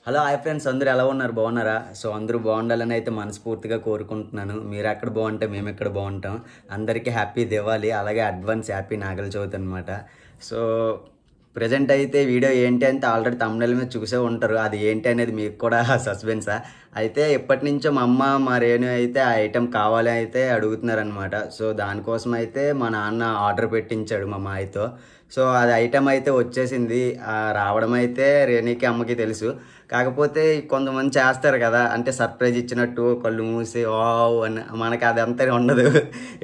Hello hi friends, అందరూ ఎలా ఉన్నారు? బాగున్నారా? సో అందరూ బాగుండాలని అయితే మనస్ఫూర్తిగా కోరుకుంటున్నాను. మీరు ఎక్కడ బాగుంటే మేము ఎక్కడ బాగుంటాం. అందరికీ హ్యాపీ దివాళీ, అలాగే అడ్వాన్స్ హ్యాపీ నాగల చవితి అనమాట. సో ప్రజెంట్ అయితే వీడియో ఏంటి అంటే ఆల్రెడీ తమిళ మీద చూసే ఉంటారు. అది ఏంటి అనేది మీకు కూడా సస్పెన్సా. అయితే ఎప్పటి నుంచో మా అమ్మ మా రేణు అయితే ఆ ఐటెం కావాలి అయితే అడుగుతున్నారనమాట. సో దానికోసం అయితే మా నాన్న ఆర్డర్ పెట్టించాడు మా మాయతో. సో అది ఐటెం అయితే వచ్చేసింది. రావడం అయితే రేణుకి అమ్మకి తెలుసు. కాకపోతే కొంతమంది చేస్తారు కదా, అంటే సర్ప్రైజ్ ఇచ్చినట్టు కళ్ళు మూసి వావ్ అని. మనకి అదంతా ఉండదు,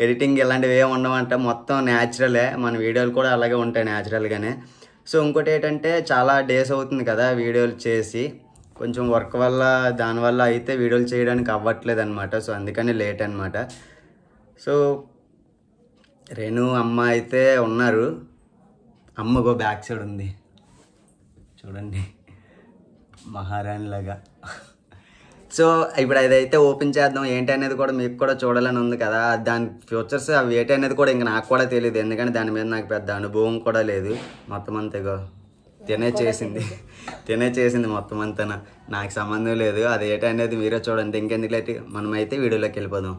ఎడిటింగ్ ఇలాంటివి ఏమి ఉండవంట. మొత్తం న్యాచురలే, మన వీడియోలు కూడా అలాగే ఉంటాయి న్యాచురల్గానే. సో ఇంకోటి ఏంటంటే చాలా డేస్ అవుతుంది కదా వీడియోలు చేసి, కొంచెం వర్క్ వల్ల దానివల్ల అయితే వీడియోలు చేయడానికి అవ్వట్లేదు అనమాట. సో అందుకని లేట్ అనమాట. సో రేణు అమ్మ అయితే ఉన్నారు. అమ్మగో బ్యాక్ సైడ్ ఉంది చూడండి, మహారాణి లాగా. సో ఇప్పుడు అదైతే ఓపెన్ చేద్దాం. ఏంటి అనేది కూడా మీకు కూడా చూడాలని ఉంది కదా. దాని ఫ్యూచర్స్ అవి ఏంటి అనేది కూడా ఇంకా నాకు కూడా తెలియదు, ఎందుకంటే దాని మీద నాకు పెద్ద అనుభవం కూడా లేదు. మొత్తం అంతేగో తినే చేసింది మొత్తం అంతా, నాకు సంబంధం లేదు. అది ఏంటి అనేది మీరే చూడండి. ఇంకెందుకు లేట్, మనమైతే వీడియోలోకి వెళ్ళిపోదాం.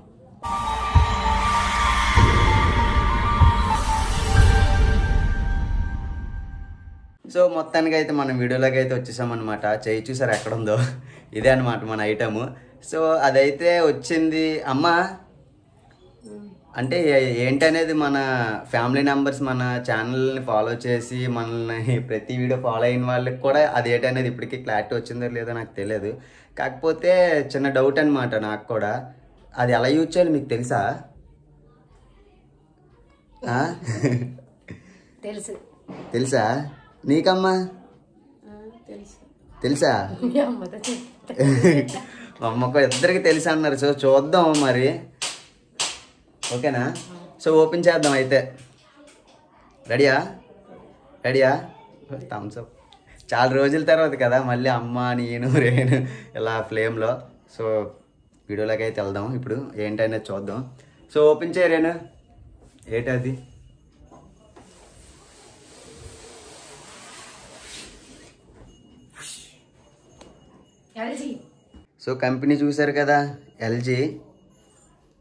సో మొత్తానికి అయితే మనం వీడియోలోకి అయితే వచ్చేసామన్నమాట. చెయ్యి చూసారు ఎక్కడ ఉందో, ఇదే అనమాట మన ఐటము. సో అదైతే వచ్చింది. అమ్మ అంటే ఏంటనేది మన ఫ్యామిలీ మెంబర్స్ మన ఛానల్ని ఫాలో చేసి మనల్ని ప్రతి వీడియో ఫాలో అయిన వాళ్ళకి కూడా అది ఏంటనేది ఇప్పటికీ క్లారిటీ వచ్చిందో లేదో నాకు తెలియదు. కాకపోతే చిన్న డౌట్ అనమాట నాకు కూడా. అది ఎలా యూజ్ చేయాలి మీకు తెలుసా? తెలుసా నీకమ్మా? తెలుసా? అమ్మకు ఇద్దరికి తెలుసా అన్నారు. సో చూద్దాం మరి, ఓకేనా? సో ఓపెన్ చేద్దాం అయితే. రెడీయా? Thumbs up. చాలా రోజుల తర్వాత కదా మళ్ళీ అమ్మ నేను రేణు ఇలా ఫ్లేమ్లో. సో వీడియోలోకి అయితే వెళ్దాం. ఇప్పుడు ఏంటనేది చూద్దాం. సో ఓపెన్ చేయ రేణు. ఏంటది? సో కంపెనీ చూసారు కదా, ఎల్జీ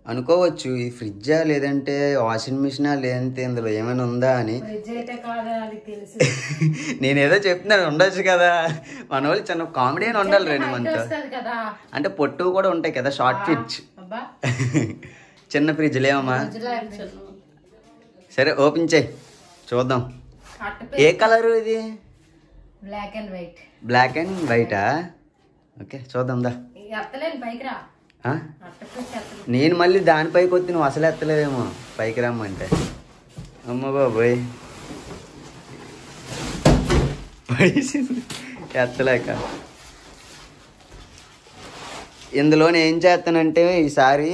అనుకోవచ్చు. ఈ ఫ్రిడ్జా లేదంటే వాషింగ్ మిషనా లేదంటే ఇందులో ఏమైనా ఉందా అని. నేనేదో చెప్తున్నాను, ఉండొచ్చు కదా. మన వాళ్ళు చిన్న కామెడీ అని ఉండాలి రేణు మనతో. అంటే పొట్టు కూడా ఉంటాయి కదా, షార్ట్ ఫ్రిడ్జ్, చిన్న ఫ్రిడ్జ్ లేవమ్మా. సరే ఓపెన్ చేయి చూద్దాం. ఏ కలరు ఇది? బ్లాక్ అండ్ వైటా? ఓకే చూద్దాం దా. నేను మళ్ళీ దానిపైకి వచ్చి నువ్వు అసలు ఎత్తలేవేమో పైకి రమ్మంటే. అమ్మ బాబోయ్, ఎత్తలేక. ఇందులోనే ఏం చేస్తానంటే ఈసారి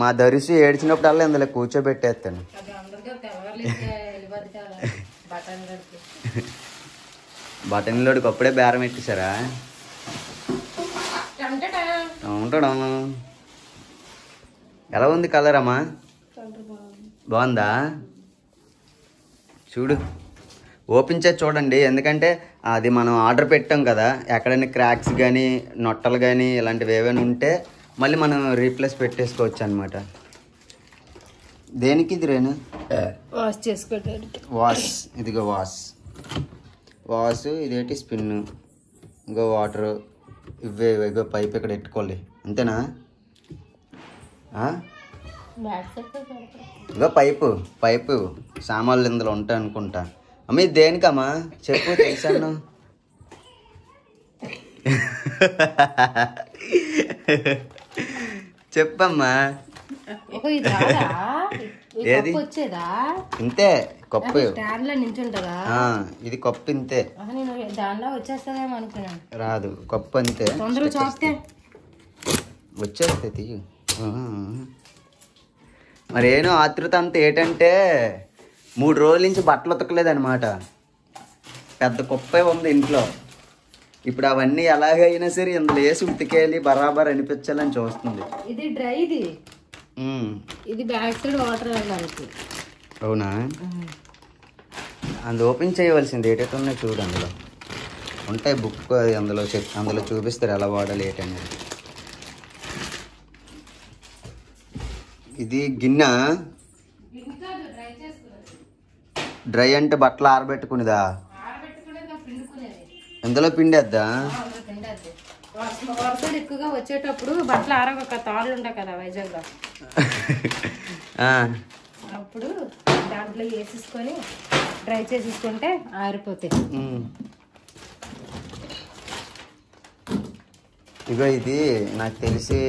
మా దరుసు ఏడ్చినప్పుడల్లా ఇందులో కూర్చోబెట్టేస్తాను. బటన్లోడికి అప్పుడే బేరం పెట్టేశారా? ఉంటాడు. ఎలా ఉంది కలర్ అమ్మా? బాగుందా? చూడు, ఓపెన్ చేసి చూడండి. ఎందుకంటే అది మనం ఆర్డర్ పెట్టాం కదా, ఎక్కడైనా క్రాక్స్ కానీ నొట్టలు కానీ ఇలాంటివి ఏవైనా ఉంటే మళ్ళీ మనం రీప్లేస్ పెట్టేసుకోవచ్చు అనమాట. దేనికి ఇది రేణు? వాష్ చేసుకోవడానికి. వాష్, ఇదిగో వాష్. ఇదేంటి స్పిన్, ఇంకో వాటరు, ఇవో పైప్ ఇక్కడ పెట్టుకోవాలి, అంతేనా? ఇగో పైపు సామాన్లు ఇందులో ఉంటాయి అనుకుంటా. అమ్మ ఇది దేనికమ్మా చెప్పు, తెలుసాను. చెప్పమ్మా. ఏది ఇంతే కప్పు, ఇది కప్పు ఇంతే. రాదు కప్పు అంతే, వచ్చేస్తే తీయు. మరేనో ఆతృత అంతా ఏంటంటే 3 రోజుల నుంచి బట్టలు ఉతకలేదనమాట. పెద్ద కుప్పే ఉంది ఇంట్లో. ఇప్పుడు అవన్నీ ఎలాగైనా సరే ఇందులో వేసి ఉతికేయాలి, బరాబర్ అనిపించాలని చూస్తుంది. ఇది డ్రై, ఇది బ్యాక్ సైడ్ వాటర్ వెళ్ళాలి. అవునా? అది ఓపెన్ చేయవలసింది. ఏటైతే ఉన్నాయి చూడు అందులో. ఉంటాయి బుక్ అందులో చూపిస్తారు ఎలా వాడాలి ఏంటనేది. ఇది గిన్నె డ్రై అంటే బట్టలు ఆరబెట్టుకునేదా? ఇందులో పిండేద్దా? వర్షాలు ఎక్కువగా వచ్చేటప్పుడు బట్టలు ఆరగొక తాళ్ళు ఉంటాయి కదా వైజాగ్లో, అప్పుడు దాంట్లో వేసేసుకొని డ్రై చేసేసుకుంటే ఆరిపోతాయి. ఇగో ఇది నాకు తెలిసి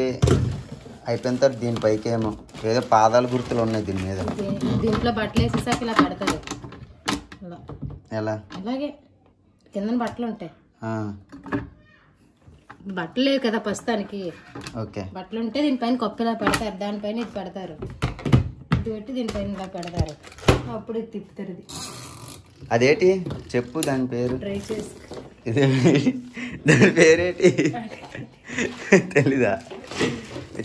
అయిపోయిన తర్వాత దీనిపైకి ఏమో ఏదో పాదాల గుర్తులు ఉన్నాయి దీని మీద. దీంట్లో బట్టలు వేసేసాక ఇలా పెడతారు. ఎలా? అలాగే కింద బట్టలు ఉంటాయి. బట్టలు లేవు కదా ప్రస్తుతానికి. ఓకే, బట్టలు ఉంటే దీనిపైన కప్పు ఇలా పెడతారు, దానిపైన ఇది పెడతారు, ఇది పెట్టి దీనిపైన ఇలా పెడతారు, అప్పుడు ఇది తిప్పుతారు. ఇది అదేంటి చెప్పు దాని పేరు? డ్రై చేసి. ఇది దాని పేరేంటి తెలీదా?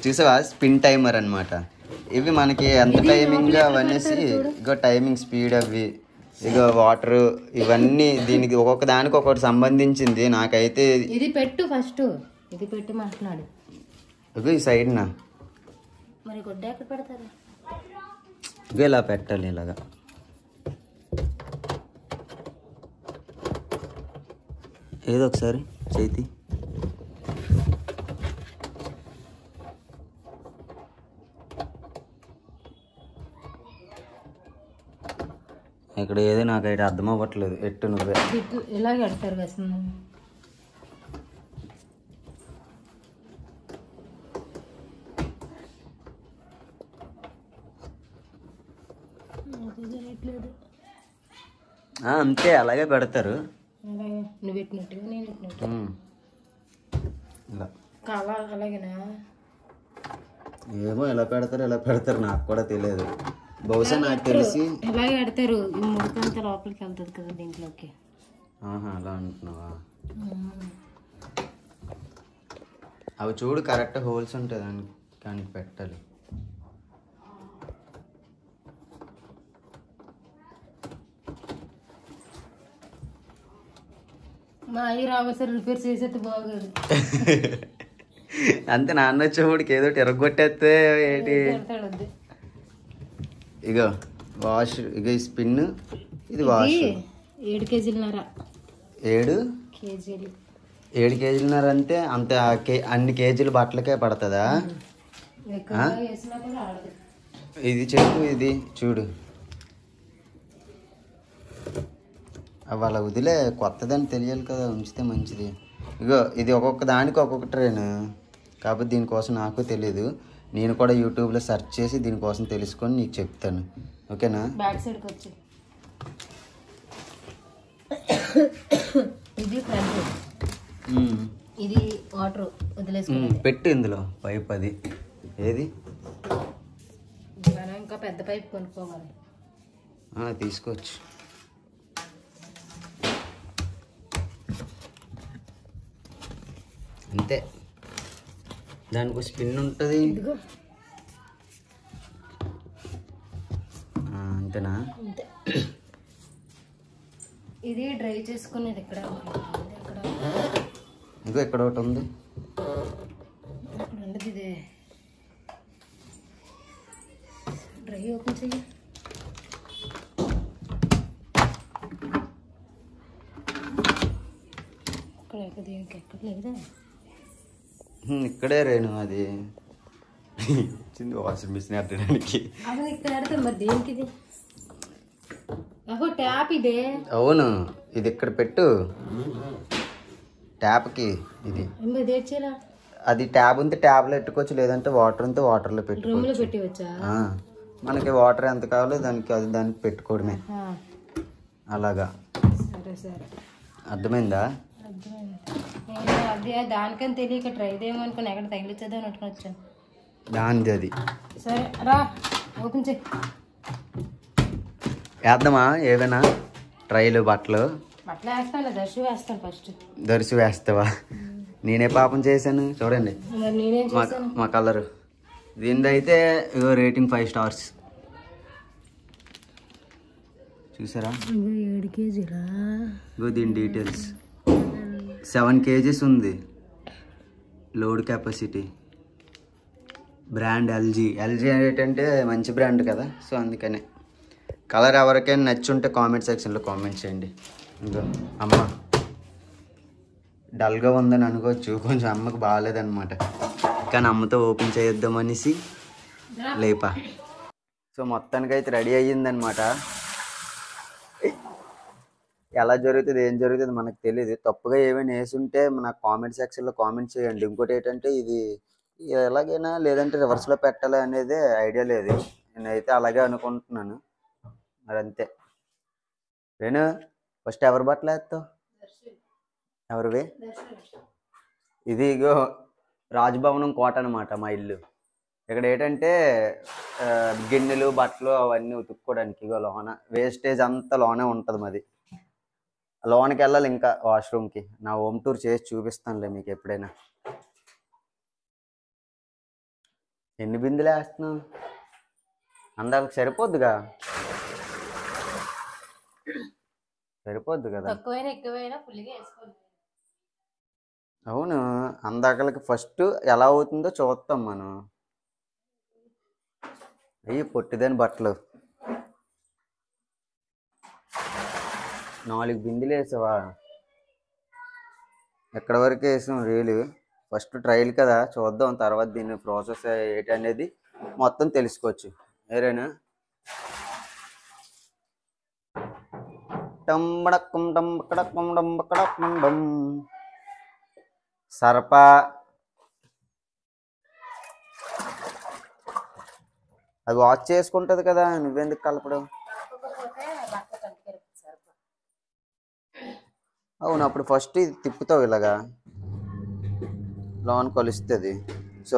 చూసావా, స్పిన్ టైమర్ అనమాట. ఇవి మనకి ఎంత టైమింగ్ అవనేసి ఇగో టైమింగ్ స్పీడ్ అవి ఇగో వాటర్ ఇవన్నీ దీనికి ఒక్కొక్క దానికి ఒక్కొక్కటి సంబంధించింది. నాకైతే ఇది పెట్టు ఫస్ట్, ఇది పెట్టి మాట్లాడు. ఇగో ఈ సైడ్నా మరి గుడ్డ ఎక్కడ పెడతారు? ఇగో ఇలా పెట్టాలి, ఇలాగా. ఏదో ఒకసారి చేతి ఇక్కడ ఏదో నాకైతే అర్థం అవ్వట్లేదు. ఎట్టు నువ్వే ఇలాగే పెడతారు వేస్తున్నాం. అంతే, అలాగే పెడతారు. నువ్వు పెట్టినట్టుగా నేను పెట్టినట్టు ఇలా అలాగేనా? ఏమో ఎలా పెడతారు నాకు కూడా తెలియదు. బహుశా నాకు తెలిసి ఇలాగే పెడతారు. ఈ ముడికంతా లోపలికి వెళ్తుంది కదా దీంట్లోకి. అలా అంటున్నావా? అవి చూడు కరెక్ట్ హోల్స్ ఉంటాయి దానికి పెట్టాలి. మా అయ్యి రావసరి రిపేర్ చేసేది బాగోదు. అంతే, నాన్న వచ్చేవాడికి ఏదో ఎరగొట్టేస్తే ఏంటి. ఇగో వాష్, ఇగో ఈ స్పిన్, ఇది వాష్. 7 కేజీలున్నర. 7 కేజీలు. 7 కేజీలున్నర అంటే అంత అన్ని కేజీలు బట్టలకే పడుతుందా? ఇది చెప్పు, ఇది చూడు. అవి అలా వదిలే, కొత్తదని తెలియాలి కదా, ఉంచితే మంచిది. ఇగో ఇది ఒక్కొక్క దానికి ఒక్కొక్క ట్రైన్ కాబట్టి దీనికోసం నాకు తెలీదు. నేను కూడా యూట్యూబ్లో సెర్చ్ చేసి దీనికోసం తెలుసుకొని నీకు చెప్తాను, ఓకేనా? బ్యాక్ సైడ్కి వచ్చి ఇది ఫ్రంట్, ఇది వాటర్ వదిలేసుకుని పెట్టు ఇందులో పైప్. అది ఏది? మనం ఇంకా పెద్ద పైప్ కొనుక్కోవాలి. తీసుకోవచ్చు. అంతే, దానికి స్పిన్ ఉంటుంది. అంతేనా? అంతే. ఇది డ్రై చేసుకునేది ఇక్కడ. ఇంకో ఇక్కడ ఒకటి ఉంది. ఇక్కడ ఉండదు. ఇది డ్రై ఓపెన్ చెయ్యి. ఇక్కడ దీనికి ఎక్కడ లేదా? ఇక్కడే రేణు అది చిన్న వాషింగ్ మిషన్ అట్టడానికి. అసలు ఇక్కడ ఆడితే మరి దేనికి ఇది? ట్యాప్ ఇదే. అవును, ఇది ఇక్కడ పెట్టు ట్యాప్కి. ఇది అది ట్యాబ్ ఉంటే ట్యాబ్లో పెట్టుకోవచ్చు, లేదంటే వాటర్ ఉంటే వాటర్లో పెట్టుకోవచ్చు. మనకి వాటర్ ఎంత కావాలో దానికి పెట్టుకోవడమే. అలాగా. సరే సరే, అర్థమైందా? అది దానికని తెలియక ట్రై చేయమో అనుకుని ఎక్కడ తగిలిచ్చేద్దాం అనుకుని వచ్చాను. దానిది అది. సరే రా, ఓపెన్ చేయి. వేద్దామా ఏవైనా ట్రైలు? బట్టలు వేస్తాను, దర్శి వేస్తాను ఫస్ట్. దర్శి వేస్తావా? నేనే పాపం చేశాను చూడండి. మా కలరు దీనిది అయితే ఇగో రేటింగ్ 5 స్టార్స్. చూసారా? 7 కేజీలా? ఇగో దీని డీటెయిల్స్. 7 kgs ఉంది లోడ్ కెపాసిటీ. బ్రాండ్ ఎల్జీ ఏంటంటే మంచి బ్రాండ్ కదా, సో అందుకనే. కలర్ ఎవరికైనా నచ్చుంటే కామెంట్ సెక్షన్లో కామెంట్ చేయండి. ఇంకా అమ్మ డల్గా ఉందని అనుకోవచ్చు, కొంచెం అమ్మకు బాగాలేదన్నమాట, కానీ అమ్మతో ఓపెన్ చేద్దామనేసి లేపా. సో మొత్తానికైతే రెడీ అయ్యిందనమాట. ఎలా జరుగుతుంది ఏం జరుగుతుంది మనకు తెలియదు. తప్పుగా ఏమైనా వేసుంటే నాకు కామెంట్ సెక్షన్లో కామెంట్ చేయండి. ఇంకోటి ఏంటంటే ఇది ఎలాగైనా లేదంటే రివర్స్లో పెట్టాలి అనేది ఐడియా లేదు, నేనైతే అలాగే అనుకుంటున్నాను. మరి అంతే. రేణు ఫస్ట్ ఎవరు బట్టలు వేస్తావు? ఎవరివి? ఇది ఇగో రాజభవనం కోట అనమాట మా ఇల్లు. ఇక్కడ ఏంటంటే గిన్నెలు బట్టలు అవన్నీ ఉతుక్కోవడానికి ఇగో లోన వేస్టేజ్ అంతా లోనే ఉంటుంది మాది. లోనికి వెళ్ళాలి ఇంకా వాష్రూమ్కి. నా హోమ్ టూర్ చేసి చూపిస్తానులే మీకు ఎప్పుడైనా. ఎన్ని బిందులు వేస్తున్నావు? అందరికి సరిపోద్దుగా? సరిపోద్దు కదా? అవును, అందాకలకి ఫస్ట్ ఎలా అవుతుందో చూస్తాం మనం. అయ్యి పొట్టిదని బట్టలు 4 బిందులు వేసావా? ఎక్కడ వరకు వేసాం రీలు? ఫస్ట్ ట్రయల్ కదా, చూద్దాం. తర్వాత దీని ప్రాసెస్ ఏంటి అనేది మొత్తం తెలుసుకోవచ్చు. ఏరేనా సర్ప అది వాచ్ చేసుకుంటది కదా, నువ్వెందుకు కలపడం? అవును, అప్పుడు ఫస్ట్ ఇది తిప్పుతావు ఇలాగా, లోన్ కలుస్తుంది. సో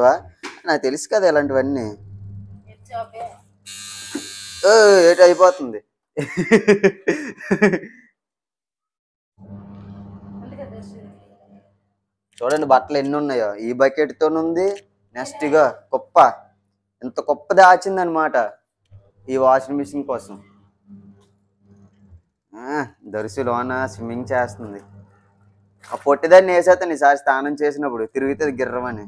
నాకు తెలుసు కదా ఇలాంటివన్నీ. ఏటి అయిపోతుంది. చూడండి బట్టలు ఎన్ని ఉన్నాయో. ఈ బకెట్తో ఉంది. నెక్స్ట్ ఇక కుప్ప, ఇంత కుప్ప దాచిందనమాట ఈ వాషింగ్ మిషన్ కోసం. దర్శిలోన స్విమ్మింగ్ చేస్తుంది. ఆ పొట్టిదాన్ని వేసేస్తాను ఈసారి స్నానం చేసినప్పుడు, తిరుగుతుంది గిర్రమని.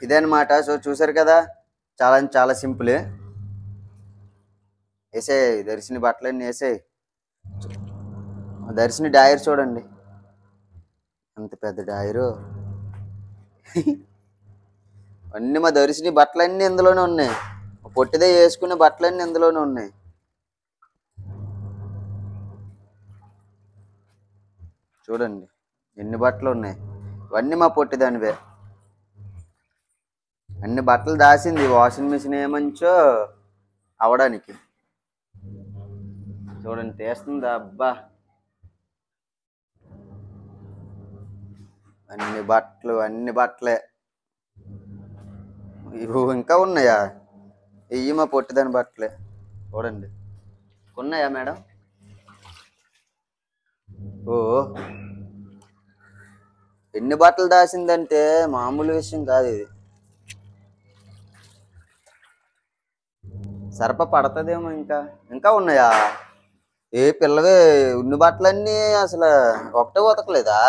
ఇదన్నమాట. సో చూసారు కదా, చాలా చాలా సింపుల్. వేసే దర్శిని బట్టలన్నీ వేసే. దర్శిని డాయర్ చూడండి, అంత పెద్ద డాయరు. అన్నీ మా దర్శిని బట్టలన్నీ ఇందులోనే ఉన్నాయి. పొట్టిదే వేసుకునే బట్టలన్నీ ఇందులోనే ఉన్నాయి. చూడండి ఎన్ని బట్టలు ఉన్నాయి. ఇవన్నీ మా పొట్టిదానివే. అన్ని బట్టలు దాసింది వాషింగ్ మిషన్ ఏమంచో అవడానికి. చూడండి తీస్తుంది. అబ్బా అన్ని బట్టలే. ఇంకా ఉన్నాయా? ఇవి మా పొట్టిదాని బట్టలే. చూడండి ఉన్నాయా మేడం? ఓ ఎన్ని బట్టలు దాసిందంటే మామూలు విషయం కాదు ఇది. సరప పడుతుందేమో. ఇంకా ఉన్నాయా? ఏ పిల్లవే ఉన్ని బట్టలన్నీ అసలు ఒకటే ఉతకలేదా?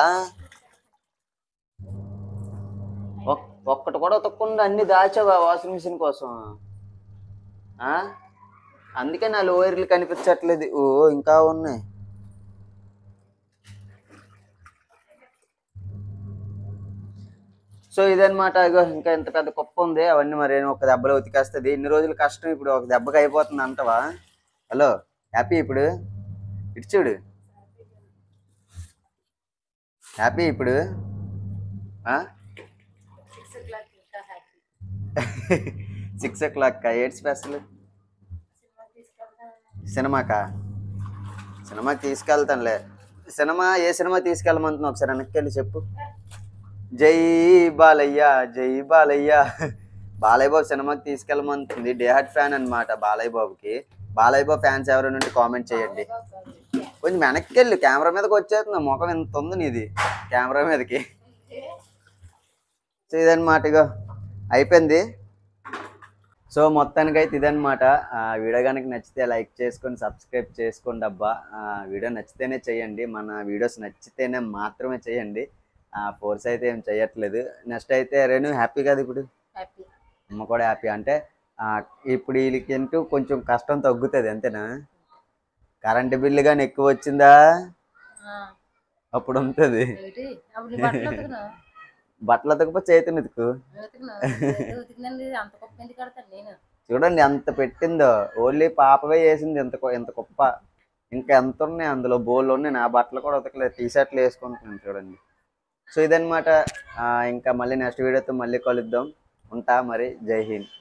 ఒక్కటి కూడా ఉతకకుండా అన్ని దాచావా వాషింగ్ మిషన్ కోసం? అందుకే నా లోయర్లు కనిపించట్లేదు. ఓ ఇంకా ఉన్నాయి. సో ఇదనమాట. ఇగో ఇంకా ఇంత పెద్ద కుప్ప ఉంది. అవన్నీ మరి ఒక దెబ్బలో ఉతికేస్తుంది. ఇన్ని రోజులు కష్టం ఇప్పుడు ఒక దెబ్బకి అయిపోతుంది అంటవా? Hello happy? ఇప్పుడు ఇటు చూడు, హ్యాపీ ఇప్పుడు. 6 o'clock ఏంటి స్పెషల్? సినిమాకి తీసుకెళ్తానులే. ఏ సినిమా తీసుకెళ్ళమంటున్నావు ఒకసారి వెనక్కి వెళ్ళి చెప్పు. జై బాలయ్య, జై బాలయ్య. బాలయ్య బాబు సినిమాకి తీసుకెళ్ళమంటుంది. డేహార్ట్ ఫ్యాన్ అనమాట బాలయ్య బాబుకి. బాలయ్య బాబు ఫ్యాన్స్ ఎవరైనా ఉంటే కామెంట్ చేయండి. కొంచెం వెనక్కి వెళ్ళి, కెమెరా మీదకి వచ్చేస్తుంది. ముఖం ఎంత ఉంది నీది కెమెరా మీదకి. సో ఇదన్నమాట. ఇగో అయిపోయింది. సో మొత్తానికైతే ఇదనమాట. వీడియో కనుక నచ్చితే లైక్ చేసుకొని సబ్స్క్రైబ్ చేసుకోండి అబ్బా. వీడియో నచ్చితేనే చేయండి, మన వీడియోస్ నచ్చితేనే మాత్రమే చేయండి. ఫోర్స్ అయితే ఏం చేయట్లేదు. నెక్స్ట్ అయితే రేణు హ్యాపీ కదా ఇప్పుడు? హ్యాపీ. అమ్మ కూడా హ్యాపీ. అంటే ఇప్పుడు వీళ్ళకి కొంచెం కష్టం తగ్గుతుంది అంతేనా? కరెంటు బిల్లు కానీ ఎక్కువ వచ్చిందా అప్పుడు ఉంటుంది. బట్టలు ఉతకపోతే చేతిని ఉతుకు. చూడండి ఎంత పెట్టిందో, ఓన్లీ పాపవే వేసింది ఎంత కుప్ప. ఇంకా ఎంత ఉన్నాయి అందులో, బోళ్ళు ఉన్నాయి. నా బట్టలు కూడా ఉతకలేదు, టీ షర్ట్లు వేసుకుంటున్నాను చూడండి. సో ఇదనమాట. ఇంకా మళ్ళీ నెక్స్ట్ వీడియోతో మళ్ళీ కలుద్దాం. ఉంటా మరి. జై హింద్.